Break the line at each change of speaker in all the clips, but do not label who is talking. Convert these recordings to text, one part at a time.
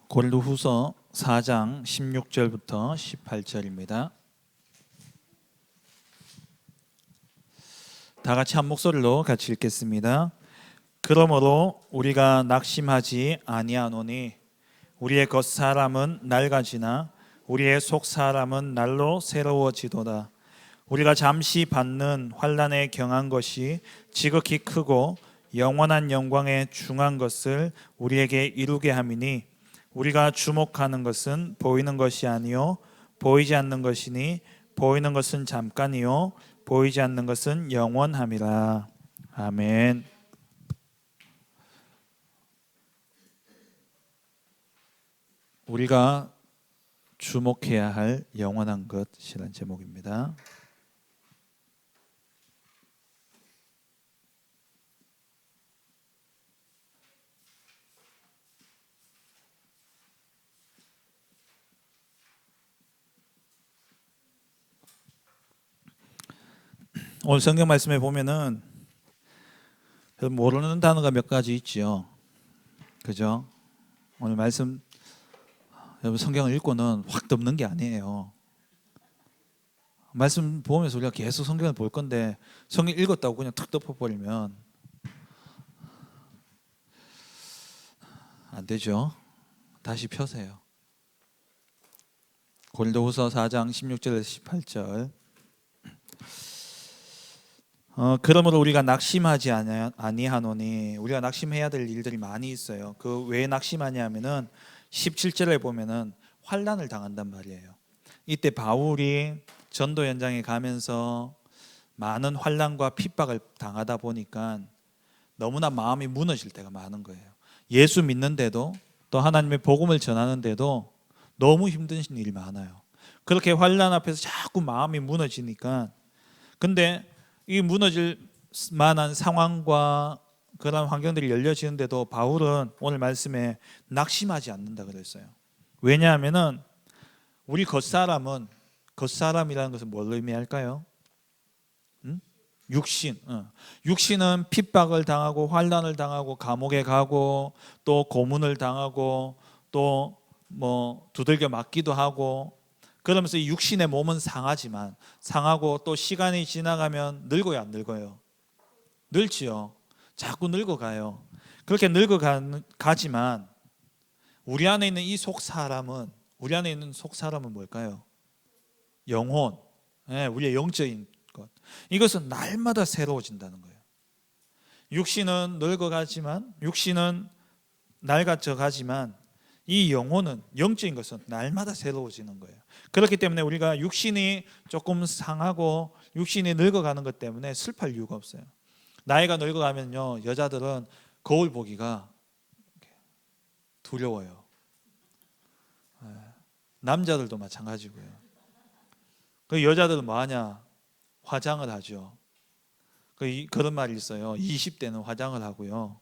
고린도후서 4장 16절부터 18절입니다. 다 같이 한 목소리로 같이 읽겠습니다. 그러므로 우리가 낙심하지 아니하노니 우리의 겉사람은 낡아지나 우리의 속사람은 날로 새로워지도다. 우리가 잠시 받는 환난에 경한 것이 지극히 크고 영원한 영광에 중한 것을 우리에게 이루게 함이니 우리가 주목하는 것은 보이는 것이 아니요 보이지 않는 것이니 보이는 것은 잠깐이요 보이지 않는 것은 영원함이라. 아멘. 우리가 주목해야 할 영원한 것이라는 제목입니다. 오늘 성경 말씀에 보면은 모르는 단어가 몇 가지 있지요. 그죠? 오늘 말씀 여러분 성경을 읽고는 확 덮는 게 아니에요. 말씀 보면서 우리가 계속 성경을 볼 건데 성경 읽었다고 그냥 툭 덮어버리면 안 되죠. 다시 펴세요. 고린도후서 4장 16절에서 18절. 그러므로 우리가 낙심하지 아니하노니 우리가 낙심해야 될 일들이 많이 있어요. 그 왜 낙심하냐면은 17절에 보면은 환난을 당한단 말이에요. 이때 바울이 전도 현장에 가면서 많은 환난과 핍박을 당하다 보니까 너무나 마음이 무너질 때가 많은 거예요. 예수 믿는데도 또 하나님의 복음을 전하는데도 너무 힘든 일이 많아요. 그렇게 환난 앞에서 자꾸 마음이 무너지니까 근데 이 무너질 만한 상황과 그런 환경들이 열려지는데도 바울은 오늘 말씀에 낙심하지 않는다 그랬어요. 왜냐하면은 우리 겉사람이라는 것은 뭘 의미할까요? 육신. 육신은 핍박을 당하고 환난을 당하고 감옥에 가고 또 고문을 당하고 또 뭐 두들겨 맞기도 하고 그러면서 이 육신의 몸은 상하고 또 시간이 지나가면 늙어요, 안 늙어요? 늙지요. 자꾸 늙어가요. 그렇게 늙어가지만 우리 안에 있는 우리 안에 있는 속 사람은 뭘까요? 영혼, 우리의 영적인 것. 이것은 날마다 새로워진다는 거예요. 육신은 낡아져 가지만 이 영혼은 영적인 것은 날마다 새로워지는 거예요. 그렇기 때문에 우리가 육신이 조금 상하고 육신이 늙어가는 것 때문에 슬퍼할 이유가 없어요. 나이가 늙어가면요 여자들은 거울 보기가 두려워요. 남자들도 마찬가지고요. 그 여자들은 뭐하냐? 화장을 하죠. 그런 말이 있어요. 20대는 화장을 하고요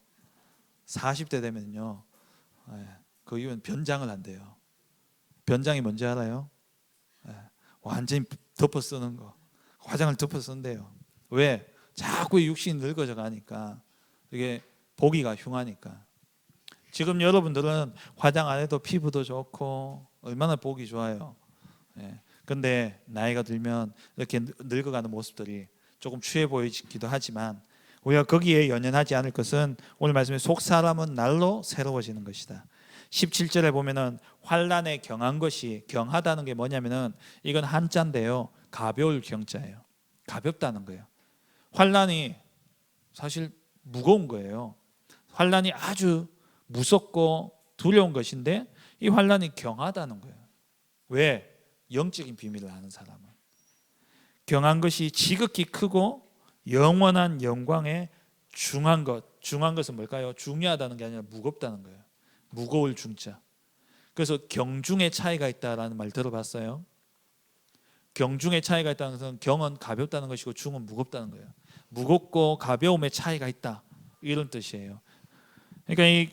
40대 되면요 그 이유는 변장을 한대요. 변장이 뭔지 알아요? 완전히 덮어 쓰는 거. 화장을 덮어 쓴대요. 왜? 자꾸 육신이 늙어져 가니까 이게 보기가 흉하니까. 지금 여러분들은 화장 안 해도 피부도 좋고 얼마나 보기 좋아요. 근데 나이가 들면 이렇게 늙어가는 모습들이 조금 추해 보이기도 하지만 우리가 거기에 연연하지 않을 것은 오늘 말씀에 속 사람은 날로 새로워지는 것이다. 17절에 보면은 환난에 경한 것이 경하다는 게 뭐냐면은 이건 한자인데요. 가벼울 경자예요. 가볍다는 거예요. 환난이 사실 무거운 거예요. 환난이 아주 무섭고 두려운 것인데 이 환난이 경하다는 거예요. 왜? 영적인 비밀을 아는 사람은 경한 것이 지극히 크고 영원한 영광에 중한 것은 뭘까요? 중요하다는 게 아니라 무겁다는 거예요. 무거울 중자. 그래서 경중의 차이가 있다라는 말 들어봤어요? 경중의 차이가 있다는 것은 경은 가볍다는 것이고 중은 무겁다는 거예요. 무겁고 가벼움의 차이가 있다 이런 뜻이에요. 그러니까 이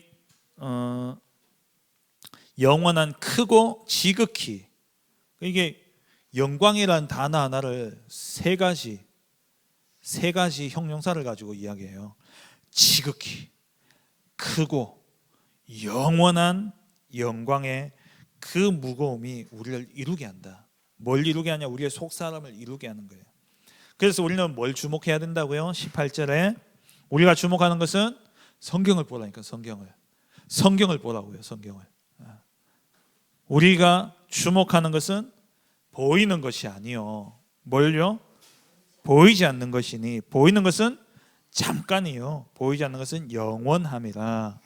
영원한 크고 지극히 이게 영광이라는 단어 하나를 세 가지 형용사를 가지고 이야기해요. 지극히 크고 영원한 영광의 그 무거움이 우리를 이루게 한다. 뭘 이루게 하냐? 우리의 속사람을 이루게 하는 거예요. 그래서 우리는 뭘 주목해야 된다고요? 18절에 우리가 주목하는 것은 성경을 보라니까. 성경을 보라고요. 성경을. 우리가 주목하는 것은 보이는 것이 아니요. 뭘요? 보이지 않는 것이니 보이는 것은 잠깐이요. 보이지 않는 것은 영원함이라.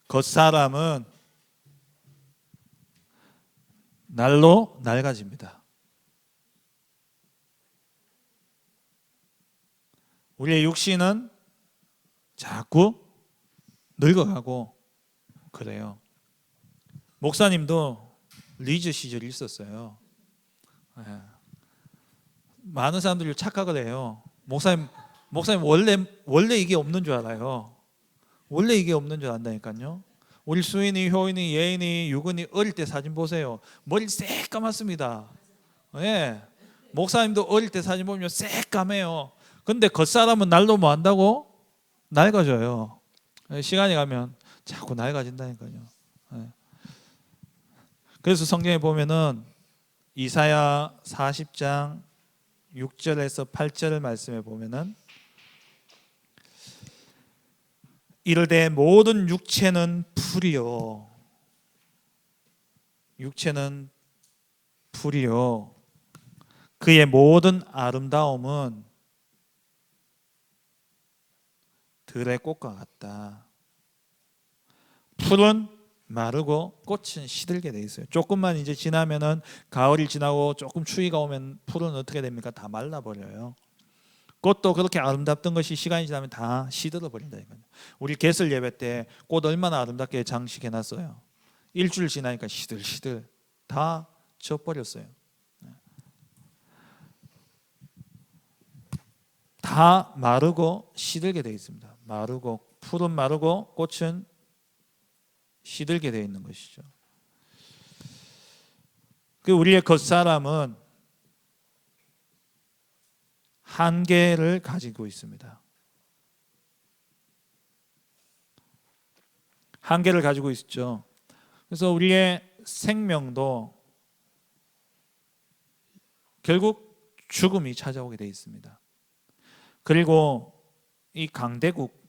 겉사람은 날로 낡아집니다. 우리의 육신은 자꾸 늙어가고 그래요. 목사님도 리즈 시절이 있었어요. 많은 사람들이 착각을 해요. 목사님 원래 이게 없는 줄 알아요. 원래 이게 없는 줄 안다니까요. 우리 수인이, 효인이, 예인이, 유근이 어릴 때 사진 보세요. 머리 새까맣습니다. 예. 목사님도 어릴 때 사진 보면 새까매요. 근데 겉사람은 날로 뭐 한다고? 낡아져요. 시간이 가면 자꾸 낡아진다니까요. 예. 그래서 성경에 보면은 이사야 40장 6절에서 8절 말씀에 보면은 이르되 모든 육체는 풀이요. 육체는 풀이요. 그의 모든 아름다움은 들의 꽃과 같다. 풀은 마르고 꽃은 시들게 돼 있어요. 조금만 이제 지나면은 가을이 지나고 조금 추위가 오면 풀은 어떻게 됩니까? 다 말라버려요. 꽃도 그렇게 아름답던 것이 시간이 지나면 다 시들어 버린다니까요. 우리 개설 예배 때 꽃 얼마나 아름답게 장식해 놨어요. 일주일 지나니까 시들시들 다 져버렸어요. 다 마르고 시들게 되어 있습니다. 마르고 풀은 마르고 꽃은 시들게 되어 있는 것이죠. 그 우리의 겉사람은 한계를 가지고 있습니다. 한계를 가지고 있죠. 그래서 우리의 생명도 결국 죽음이 찾아오게 되어 있습니다. 그리고 이 강대국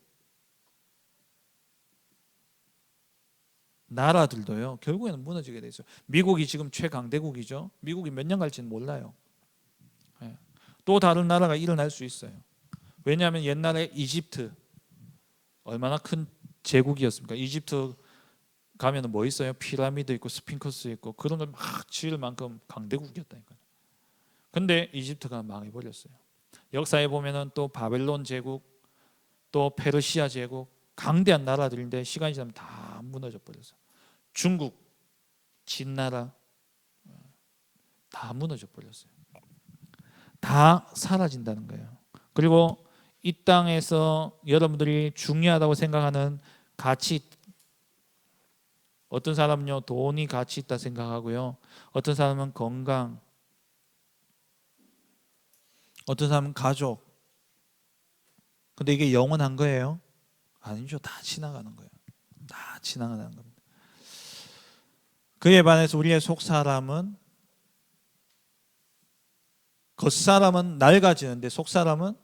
나라들도요 결국에는 무너지게 돼 있어요. 미국이 지금 최강대국이죠. 미국이 몇 년 갈지는 몰라요. 또 다른 나라가 일어날 수 있어요. 왜냐하면 옛날에 이집트 얼마나 큰 제국이었습니까? 이집트 가면 뭐 있어요? 피라미드 있고 스핑크스 있고 그런 걸 막 지을 만큼 강대국이었다니까요. 근데 이집트가 망해버렸어요. 역사에 보면은 또 바벨론 제국, 또 페르시아 제국, 강대한 나라들인데 시간이 지나면 다 무너져 버렸어요. 중국, 진나라 다 무너져 버렸어요. 다 사라진다는 거예요. 그리고 이 땅에서 여러분들이 중요하다고 생각하는 가치, 어떤 사람은요 돈이 가치 있다 생각하고요, 어떤 사람은 건강, 어떤 사람은 가족. 근데 이게 영원한 거예요? 아니죠. 다 지나가는 거예요. 다 지나가는 겁니다. 그에 반해서 우리의 속사람은, 겉사람은 낡아지는데 속사람은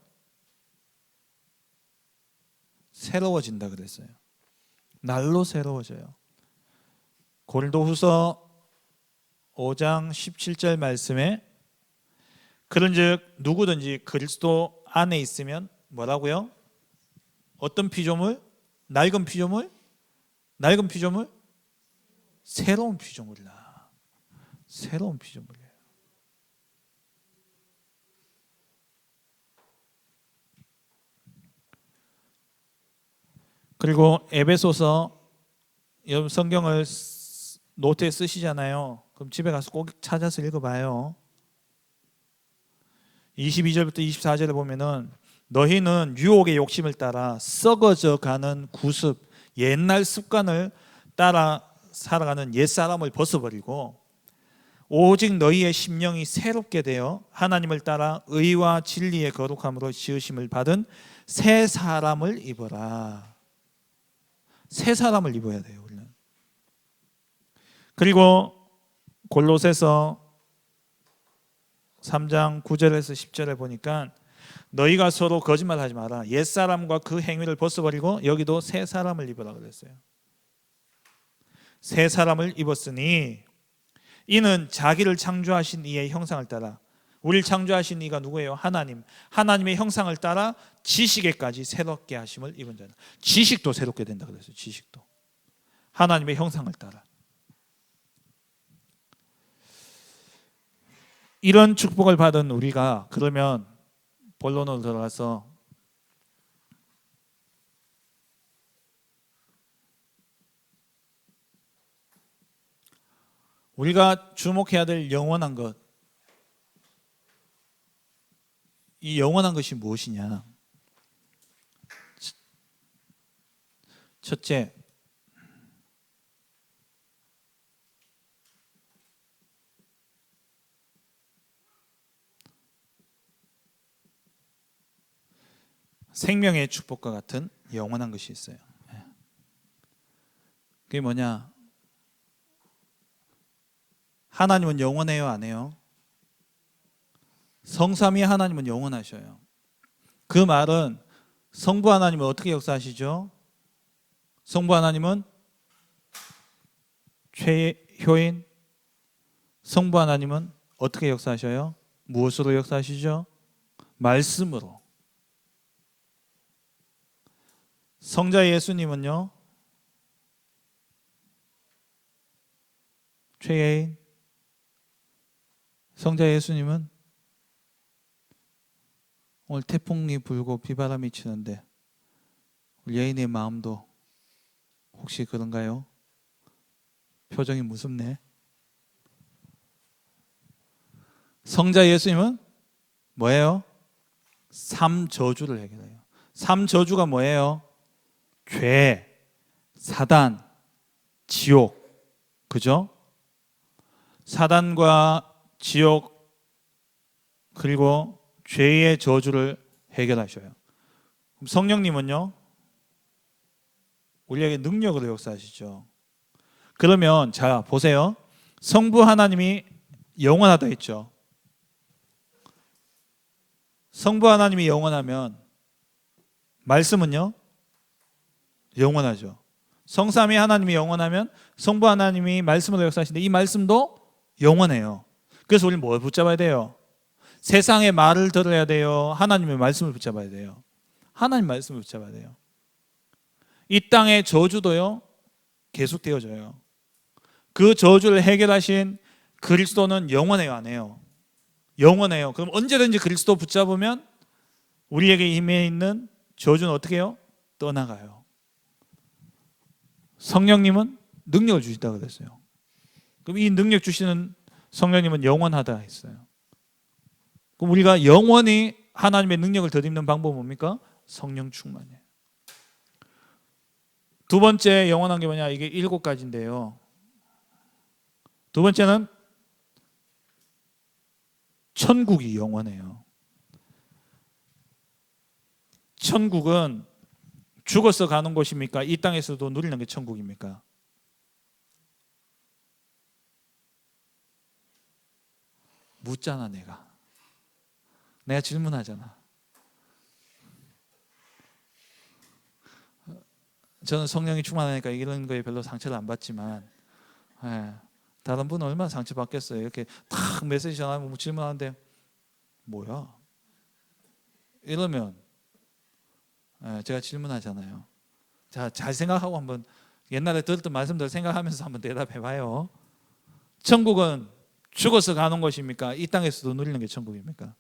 새로워진다 그랬어요. 날로 새로워져요. 고린도후서 5장 17절 말씀에 그런즉 누구든지 그리스도 안에 있으면 뭐라고요? 어떤 피조물? 낡은 피조물? 낡은 피조물? 새로운 피조물이라. 새로운 피조물이에요. 그리고 에베소서, 여러분 성경을 노트에 쓰시잖아요. 그럼 집에 가서 꼭 찾아서 읽어봐요. 22절부터 24절에 보면은 너희는 유혹의 욕심을 따라 썩어져 가는 구습, 옛날 습관을 따라 살아가는 옛사람을 벗어버리고 오직 너희의 심령이 새롭게 되어 하나님을 따라 의와 진리의 거룩함으로 지으심을 받은 새 사람을 입어라. 새 사람을 입어야 돼요, 우리는. 그리고 골로새서 3장 9절에서 10절에 보니까 너희가 서로 거짓말하지 마라. 옛사람과 그 행위를 벗어버리고 여기도 새 사람을 입으라 그랬어요. 새 사람을 입었으니 이는 자기를 창조하신 이의 형상을 따라, 우리를 창조하신 이가 누구예요? 하나님. 하나님의 형상을 따라 지식에까지 새롭게 하심을 입은 자는. 지식도 새롭게 된다 그랬어요. 지식도 하나님의 형상을 따라. 이런 축복을 받은 우리가 그러면 본론으로 들어가서 우리가 주목해야 될 영원한 것, 이 영원한 것이 무엇이냐? 첫째, 생명의 축복과 같은 영원한 것이 있어요. 그게 뭐냐? 하나님은 영원해요, 안 해요? 성삼위 하나님은 영원하셔요. 그 말은 성부 하나님은 어떻게 역사하시죠? 성부 하나님은 최효인. 성부 하나님은 어떻게 역사하셔요? 무엇으로 역사하시죠? 말씀으로. 성자 예수님은요, 최예인. 성자 예수님은 오늘 태풍이 불고 비바람이 치는데 예인의 마음도 혹시 그런가요? 표정이 무섭네. 성자 예수님은 뭐예요? 3저주를 해결해요. 3저주가 뭐예요? 죄, 사단, 지옥. 그죠? 사단과 지옥 그리고 죄의 저주를 해결하셔요. 그럼 성령님은요, 우리에게 능력으로 역사하시죠. 그러면 자 보세요. 성부 하나님이 영원하다 했죠. 성부 하나님이 영원하면 말씀은요, 영원하죠. 성삼위 하나님이 영원하면 성부 하나님이 말씀으로 역사하시는데 이 말씀도 영원해요. 그래서 우리는 뭘 붙잡아야 돼요? 세상의 말을 들어야 돼요? 하나님의 말씀을 붙잡아야 돼요? 하나님 말씀을 붙잡아야 돼요. 이 땅의 저주도요, 계속 되어져요. 그 저주를 해결하신 그리스도는 영원해요, 안 해요? 영원해요. 그럼 언제든지 그리스도 붙잡으면 우리에게 임해 있는 저주는 어떻게 해요? 떠나가요. 성령님은 능력을 주신다고 그랬어요. 그럼 이 능력 주시는 성령님은 영원하다 했어요. 그럼 우리가 영원히 하나님의 능력을 덧입는 방법은 뭡니까? 성령 충만이에요. 두 번째 영원한 게 뭐냐? 이게 7가지인데요. 두 번째는 천국이 영원해요. 천국은 죽어서 가는 곳입니까? 이 땅에서도 누리는 게 천국입니까? 묻잖아. 내가 질문하잖아. 저는 성령이 충만하니까 이런 거에 별로 상처를 안 받지만, 다른 분은 얼마나 상처받겠어요. 이렇게 탁 메시지 전하면 질문하는데 뭐야? 이러면 제가 질문하잖아요. 자, 잘 생각하고 한번 옛날에 들었던 말씀들 생각하면서 한번 대답해봐요. 천국은 죽어서 가는 것입니까? 이 땅에서도 누리는 게 천국입니까?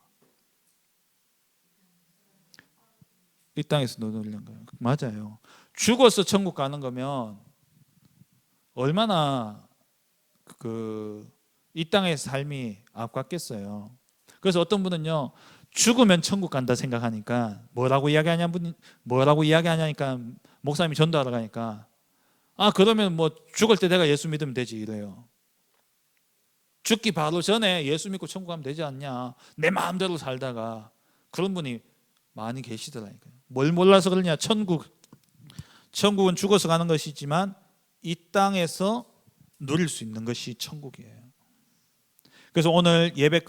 이 땅에서도 누리는 거예요. 맞아요. 죽어서 천국 가는 거면 얼마나 이 땅의 삶이 아깝겠어요. 그래서 어떤 분은요, 죽으면 천국 간다 생각하니까 뭐라고 이야기하냐니까 목사님이 전도하러 가니까 그러면 뭐 죽을 때 내가 예수 믿으면 되지 이래요. 죽기 바로 전에 예수 믿고 천국 가면 되지 않냐, 내 마음대로 살다가. 그런 분이 많이 계시더라니까요. 뭘 몰라서 그러냐. 천국은 죽어서 가는 것이지만 이 땅에서 누릴 수 있는 것이 천국이에요. 그래서 오늘 예배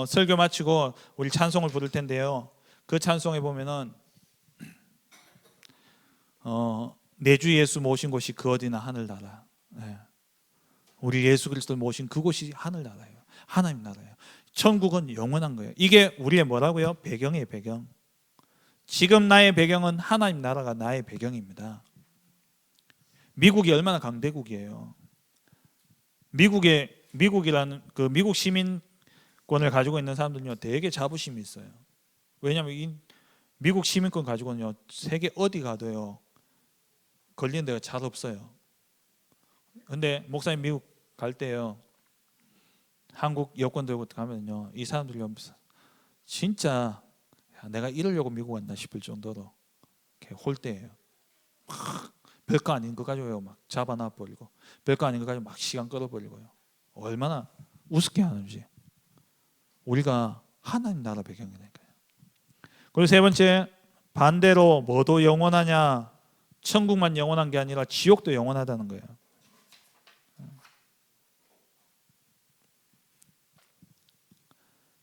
설교 마치고 우리 찬송을 부를 텐데요, 그 찬송에 보면은 내 주 예수 모신 곳이 그 어디나 하늘나라. 네. 우리 예수 그리스도를 모신 그곳이 하늘나라예요. 하나님 나라예요. 천국은 영원한 거예요. 이게 우리의 뭐라고요? 배경이에요. 배경. 지금 나의 배경은 하나님 나라가 나의 배경입니다. 미국이 얼마나 강대국이에요. 미국이라는 그 미국 시민권을 가지고 있는 사람들은요, 되게 자부심이 있어요. 왜냐하면 이 미국 시민권 가지고는요, 세계 어디 가도요 걸리는 데가 잘 없어요. 근데 목사님 미국 갈 때요, 한국 여권 들고 가면요, 이 사람들이 진짜 내가 이러려고 미국 왔나 싶을 정도로 홀대예요. 막 별거 아닌 거 가지고요 막 잡아놔 버리고, 별거 아닌 거 가지고 막 시간 끌어버리고요. 얼마나 우습게 하는지. 우리가 하나님 나라 배경이니까요. 그리고 세 번째, 반대로 뭐도 영원하냐, 천국만 영원한 게 아니라 지옥도 영원하다는 거예요.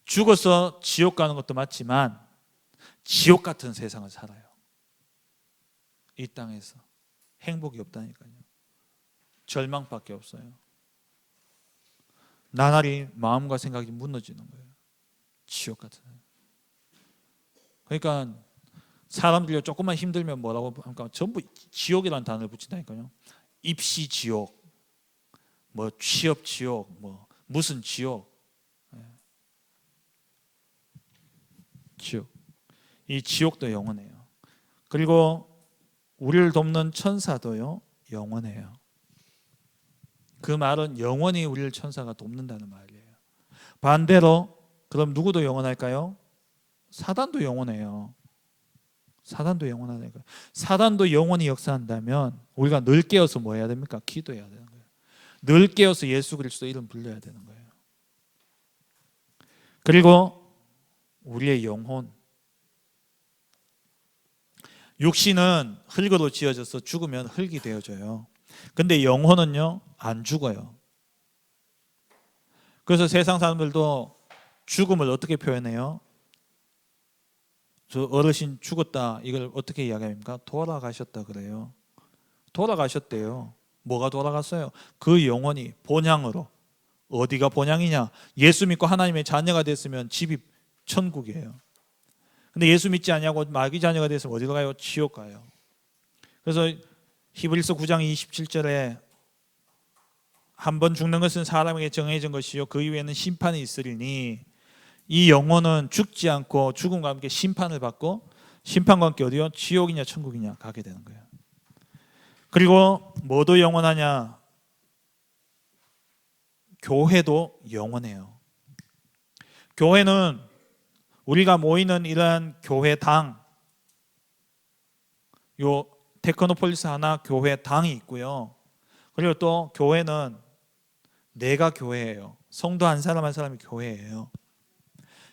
죽어서 지옥 가는 것도 맞지만 지옥 같은 세상을 살아요. 이 땅에서 행복이 없다니까요. 절망밖에 없어요. 나날이 마음과 생각이 무너지는 거예요. 지옥 같은. 그러니까 사람들이 조금만 힘들면 뭐라고 하니까 전부 지옥이라는 단어를 붙인다니까요. 입시 지옥, 뭐 취업 지옥, 뭐 무슨 지옥. 지옥. 이 지옥도 영원해요. 그리고 우리를 돕는 천사도요 영원해요. 그 말은 영원히 우리를 천사가 돕는다는 말이에요. 반대로 그럼 누구도 영원할까요? 사단도 영원해요. 사단도 영원하니까. 사단도 영원히 역사한다면 우리가 늘 깨어서 뭐 해야 됩니까? 기도해야 되는 거예요. 늘 깨어서 예수 그리스도 이름 불러야 되는 거예요. 그리고 우리의 영혼, 육신은 흙으로 지어져서 죽으면 흙이 되어져요. 근데 영혼은요 안 죽어요. 그래서 세상 사람들도 죽음을 어떻게 표현해요? 저 어르신 죽었다, 이걸 어떻게 이야기합니까? 돌아가셨다 그래요. 돌아가셨대요. 뭐가 돌아갔어요? 그 영혼이 본향으로. 어디가 본향이냐? 예수 믿고 하나님의 자녀가 됐으면 집이 천국이에요. 근데 예수 믿지 않냐고 마귀 자녀가 됐으면 어디로 가요? 지옥 가요. 그래서 히브리서 9장 27절에 한 번 죽는 것은 사람에게 정해진 것이요 그 이후에는 심판이 있으리니 이 영혼은 죽지 않고 죽음과 함께 심판을 받고 심판과 함께 어디요? 지옥이냐 천국이냐 가게 되는 거예요. 그리고 뭐도 영원하냐? 교회도 영원해요. 교회는 우리가 모이는 이러한 교회당, 요 테크노폴리스 하나 교회당이 있고요. 그리고 또 교회는 내가 교회예요. 성도 한 사람 한 사람이 교회예요.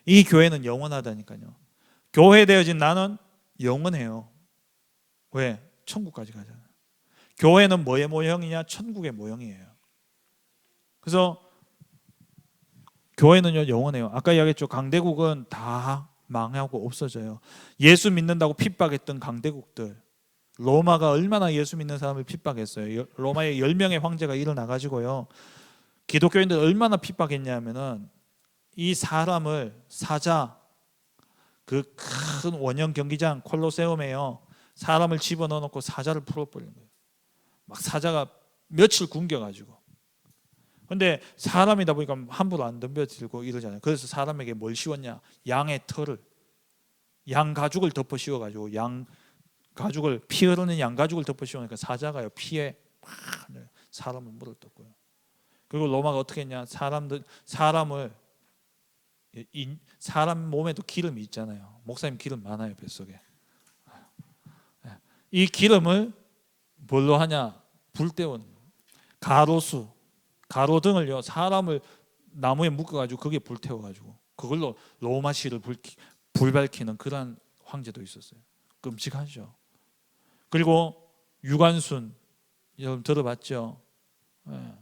이 교회는 영원하다니까요. 교회되어진 나는 영원해요. 왜? 천국까지 가잖아요. 교회는 뭐의 모형이냐? 천국의 모형이에요. 그래서 교회는요 영원해요. 아까 이야기했죠. 강대국은 다 망하고 없어져요. 예수 믿는다고 핍박했던 강대국들, 로마가 얼마나 예수 믿는 사람을 핍박했어요. 로마의 10명의 황제가 일어나가지고요 기독교인들 얼마나 핍박했냐면은 이 사람을 사자, 그 큰 원형 경기장 콜로세움에요 사람을 집어넣어 놓고 사자를 풀어버린 거예요. 막 사자가 며칠 굶겨가지고. 근데 사람이다 보니까 함부로 안 덤벼들고 이러잖아요. 그래서 사람에게 뭘 씌웠냐? 양의 털을, 양 가죽을 덮어 씌워가지고 양 가죽을, 피 흐르는 양 가죽을 덮어 씌우니까 사자가요 피에 사람을 물어뜯고요. 그리고 로마가 어떻게 했냐? 사람 몸에도 기름이 있잖아요. 목사님 기름 많아요 뱃속에. 이 기름을 뭘로 하냐? 불 때우는 가로수, 가로등을요 사람을 나무에 묶어가지고 거기에 불 태워가지고 그걸로 로마시를 불 밝히는 그러한 황제도 있었어요. 끔찍하죠. 그리고 유관순 여러분 들어봤죠? 예.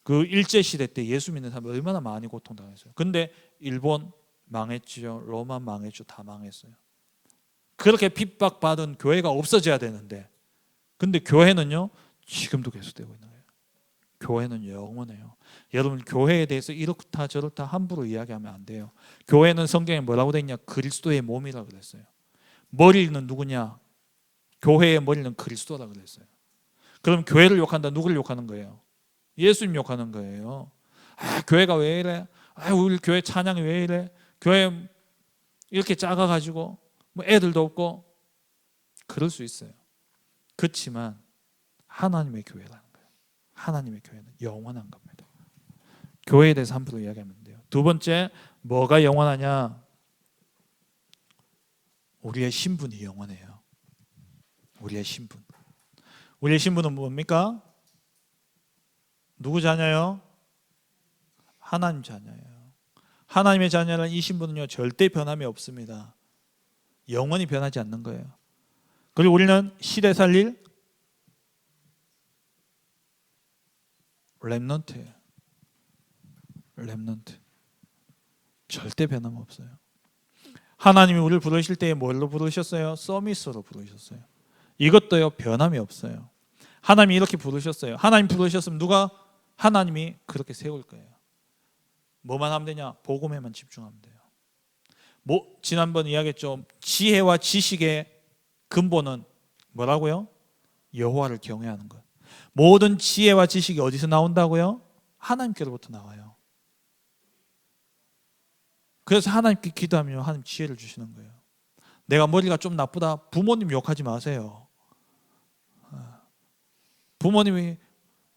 그 일제시대 때 예수 믿는 사람이 얼마나 많이 고통당했어요. 근데 일본 망했죠. 로마 망했죠. 다 망했어요. 그렇게 핍박받은 교회가 없어져야 되는데 근데 교회는요 지금도 계속되고 있는 거예요. 교회는 영원해요. 여러분 교회에 대해서 이렇다 저렇다 함부로 이야기하면 안 돼요. 교회는 성경에 뭐라고 되어 있냐? 그리스도의 몸이라고 그랬어요. 머리는 누구냐? 교회의 머리는 그리스도라고 그랬어요. 그럼 교회를 욕한다. 누구를 욕하는 거예요? 예수님 욕하는 거예요. 아, 교회가 왜 이래? 아, 우리 교회 찬양이 왜 이래? 교회 이렇게 작아가지고 뭐 애들도 없고 그럴 수 있어요. 그렇지만 하나님의 교회라는 거예요. 하나님의 교회는 영원한 겁니다. 교회에 대해서 함부로 이야기하면 돼요. 두 번째, 뭐가 영원하냐? 우리의 신분이 영원해요. 우리의 신분. 우리의 신분은 뭡니까? 누구 자녀요? 하나님 자녀예요. 하나님의 자녀는 이 신분은요 절대 변함이 없습니다. 영원히 변하지 않는 거예요. 그리고 우리는 시대 살릴 렘넌트예요. 렘넌트. 절대 변함 없어요. 하나님이 우리를 부르실 때에 뭘로 부르셨어요? 서밋으로 부르셨어요. 이것도요 변함이 없어요. 하나님이 이렇게 부르셨어요. 하나님 부르셨으면 누가 하나님이 그렇게 세울 거예요. 뭐만 하면 되냐? 복음에만 집중하면 돼요. 지난번 이야기했죠. 지혜와 지식의 근본은 뭐라고요? 여호와를 경외하는 것. 모든 지혜와 지식이 어디서 나온다고요? 하나님께로부터 나와요. 그래서 하나님께 기도하면 하나님 지혜를 주시는 거예요. 내가 머리가 좀 나쁘다. 부모님 욕하지 마세요. 부모님이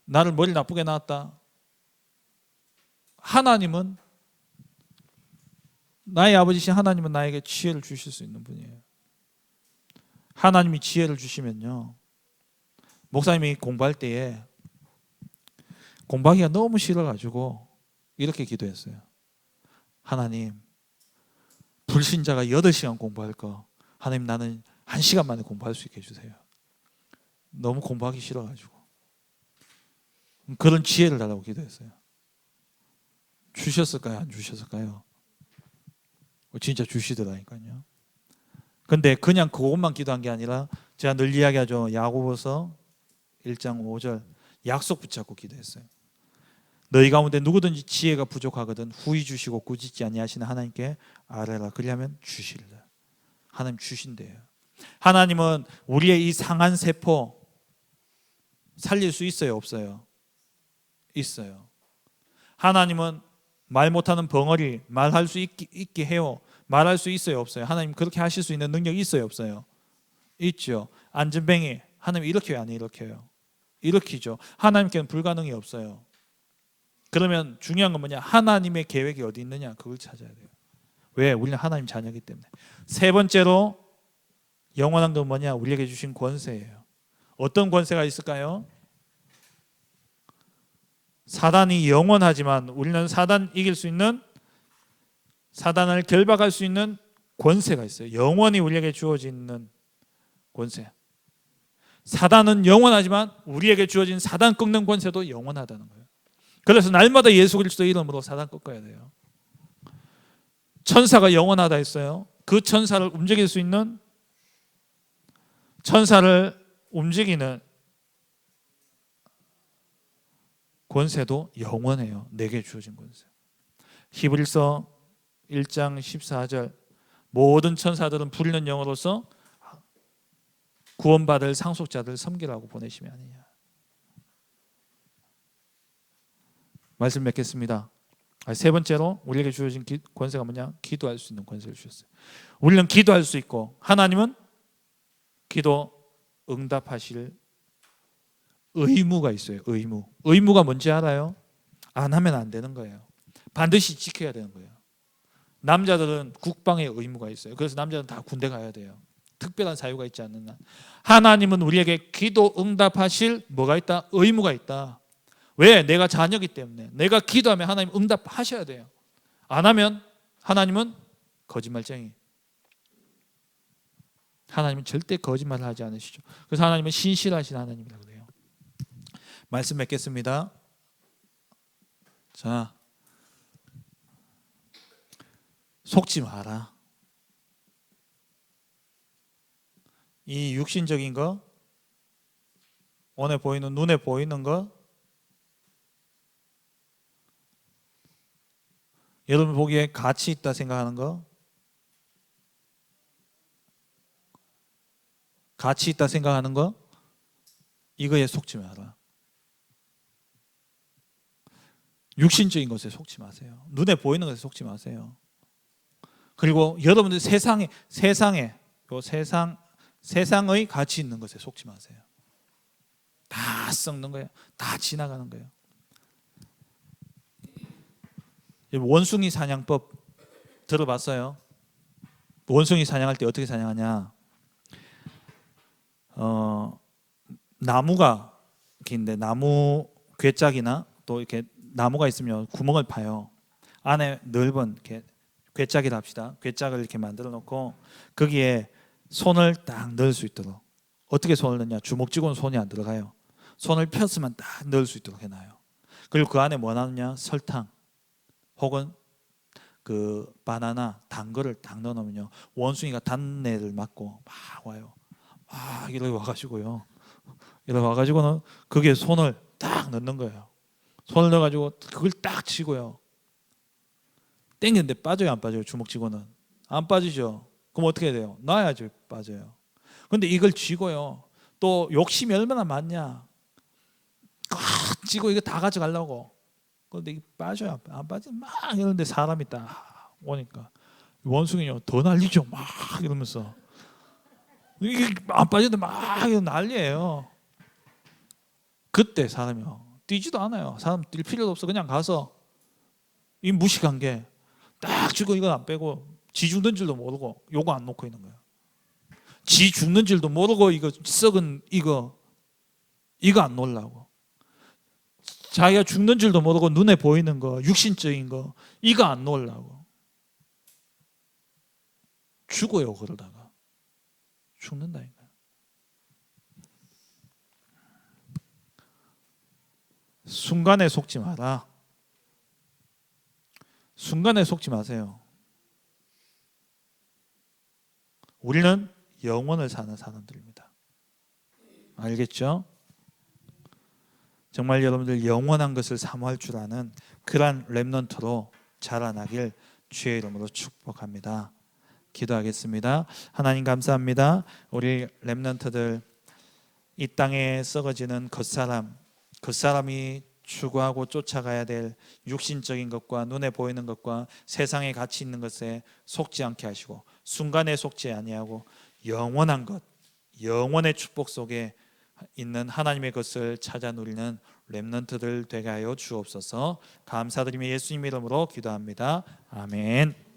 나를 머리 나쁘게 낳았다. 하나님은 나의 아버지신 하나님은 나에게 지혜를 주실 수 있는 분이에요. 하나님이 지혜를 주시면요. 목사님이 공부할 때에 공부하기가 너무 싫어가지고 이렇게 기도했어요. 하나님, 불신자가 8시간 공부할 거 하나님 나는 1시간 만에 공부할 수 있게 해주세요. 너무 공부하기 싫어가지고 그런 지혜를 달라고 기도했어요. 주셨을까요? 안 주셨을까요? 진짜 주시더라니까요. 근데 그냥 그것만 기도한 게 아니라 제가 늘 이야기하죠. 야고보서 1장 5절 약속 붙잡고 기도했어요. 너희 가운데 누구든지 지혜가 부족하거든 후히 주시고 꾸짖지 아니하시는 하나님께 아뢰라. 그리하면 주실라. 하나님 주신대요. 하나님은 우리의 이 상한 세포 살릴 수 있어요? 없어요? 있어요. 하나님은 말 못하는 벙어리 말할 수 있게 해요. 말할 수 있어요? 없어요? 하나님 그렇게 하실 수 있는 능력이 있어요? 없어요? 있죠. 안전뱅이 하나님 이렇게 안 일으켜요? 일으키죠. 하나님께는 불가능이 없어요. 그러면 중요한 건 뭐냐? 하나님의 계획이 어디 있느냐? 그걸 찾아야 돼요. 왜? 우리는 하나님 자녀이기 때문에. 세 번째로 영원한 건 뭐냐? 우리에게 주신 권세예요. 어떤 권세가 있을까요? 사단이 영원하지만 우리는 사단 이길 수 있는, 사단을 결박할 수 있는 권세가 있어요. 영원히 우리에게 주어지는 권세. 사단은 영원하지만 우리에게 주어진 사단 꺾는 권세도 영원하다는 거예요. 그래서 날마다 예수 그리스도 이름으로 사단 꺾어야 돼요. 천사가 영원하다 했어요. 그 천사를 움직일 수 있는, 천사를 움직이는 권세도 영원해요. 내게 주어진 권세. 히브리서 1장 14절 모든 천사들은 부리는 영으로서 구원받을 상속자들 섬기라고 보내심이 아니냐. 말씀 맺겠습니다. 세 번째로 우리에게 주어진 권세가 뭐냐? 기도할 수 있는 권세를 주셨어요. 우리는 기도할 수 있고 하나님은 기도 응답하실 의무가 있어요. 의무가 뭔지 알아요? 안 하면 안 되는 거예요. 반드시 지켜야 되는 거예요. 남자들은 국방의 의무가 있어요. 그래서 남자들은 다 군대 가야 돼요. 특별한 사유가 있지 않는 한. 하나님은 우리에게 기도 응답하실 뭐가 있다? 의무가 있다. 왜? 내가 자녀이기 때문에. 내가 기도하면 하나님 응답하셔야 돼요. 안 하면 하나님은 거짓말쟁이. 하나님은 절대 거짓말을 하지 않으시죠. 그래서 하나님은 신실하신 하나님이라고 그래요. 말씀 맺겠습니다. 자, 속지 마라. 이 육신적인 거, 눈에 보이는 거, 여러분 보기에 가치 있다 생각하는 거, 가치 있다 생각하는 거, 이거에 속지 마라. 육신적인 것에 속지 마세요. 눈에 보이는 것에 속지 마세요. 그리고 여러분들 세상의 가치 있는 것에 속지 마세요. 다 썩는 거예요. 다 지나가는 거예요. 원숭이 사냥법 들어봤어요? 원숭이 사냥할 때 어떻게 사냥하냐? 나무가 긴데 나무 괴짝이나 또 이렇게 나무가 있으면 구멍을 파요. 안에 넓은 이렇게 괴짝이라 합시다. 괴짝을 이렇게 만들어 놓고 거기에 손을 딱 넣을 수 있도록. 어떻게 손을 넣냐? 주먹 쥐고는 손이 안 들어가요. 손을 폈으면 딱 넣을 수 있도록 해놔요. 그리고 그 안에 뭐 넣느냐? 설탕 혹은 그 바나나, 단 거를 딱 넣어놓으면요, 원숭이가 단내를 맡고 막 와요. 막 이렇게 와가지고요, 이렇게 와가지고는 거기에 손을 딱 넣는 거예요. 손을 넣어가지고 그걸 딱 치고요, 땡겼는데 빠져요, 안 빠져요? 주먹 쥐고는 안 빠지죠. 그럼 어떻게 해야 돼요? 놔야죠, 빠져요. 근데 이걸 쥐고요, 또 욕심이 얼마나 많냐, 꽉 쥐고 이거 다 가져가려고. 근데 이게 빠져요, 안 빠지? 막 이러는데 사람이 딱 오니까 원숭이요 더 난리죠. 막 이러면서 이게 안 빠지는데 막 난리예요. 그때 사람이요 뛰지도 않아요. 사람 뛸 필요도 없어. 그냥 가서 이 무식한 게 딱 죽고 이건 안 빼고 지 죽는 줄도 모르고 요거 안 놓고 있는 거예요. 지 죽는 줄도 모르고 이거 썩은 이거 안 놓으려고. 자기가 죽는 줄도 모르고 눈에 보이는 거, 육신적인 거 이거 안 놓으려고. 죽어요. 그러다가 죽는다니까요. 순간에 속지 마라. 순간에 속지 마세요. 우리는 영원을 사는 사람들입니다. 알겠죠? 정말 여러분들 영원한 것을 사모할 줄 아는 그러한 렘넌트로 자라나길 주의 이름으로 축복합니다. 기도하겠습니다. 하나님 감사합니다. 우리 렘넌트들 이 땅에 썩어지는 겉사람이 추구하고 쫓아가야 될 육신적인 것과 눈에 보이는 것과 세상에 가치 있는 것에 속지 않게 하시고 순간에 속지 아니하고 영원한 것, 영원의 축복 속에 있는 하나님의 것을 찾아 누리는 렘넌트들 되게 하여 주옵소서. 감사드리며 예수님 이름으로 기도합니다. 아멘.